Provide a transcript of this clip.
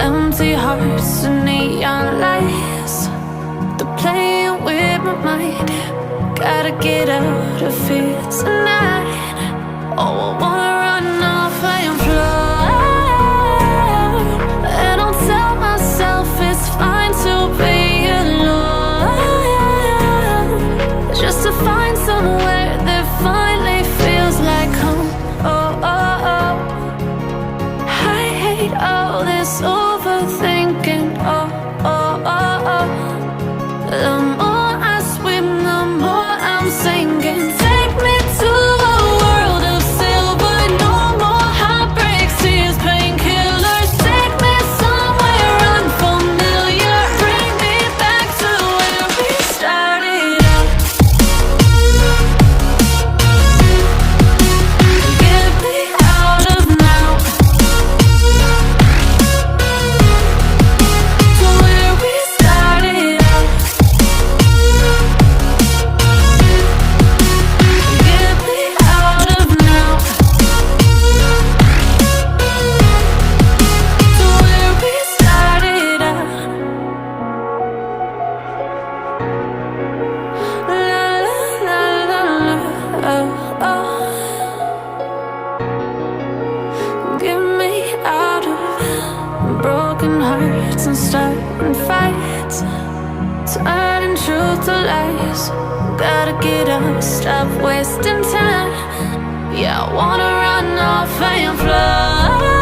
Empty hearts and neon lights, they're playing with my mind. Gotta get out of here tonight. Oh, I wanna run off and fly. And I'll tell myself it's fine to be alone, just to find somewhere that finally feels like home. Oh, oh, oh. I hate all this overthinking. Oh, oh, oh, oh. The more I swim, the more I'm sinking. Take me to a world of silver. No more heartbreaks, tears, painkillers. Take me somewhere unfamiliar. Bring me back to where we started out. Get me out of now, to where we started out. Get me out of now, to where we started out. La la la la la, oh, oh. Get me out of broken hearts and starting fights, turning truth to lies. Gotta get up, stop wasting time. Yeah, I wanna run off and fly.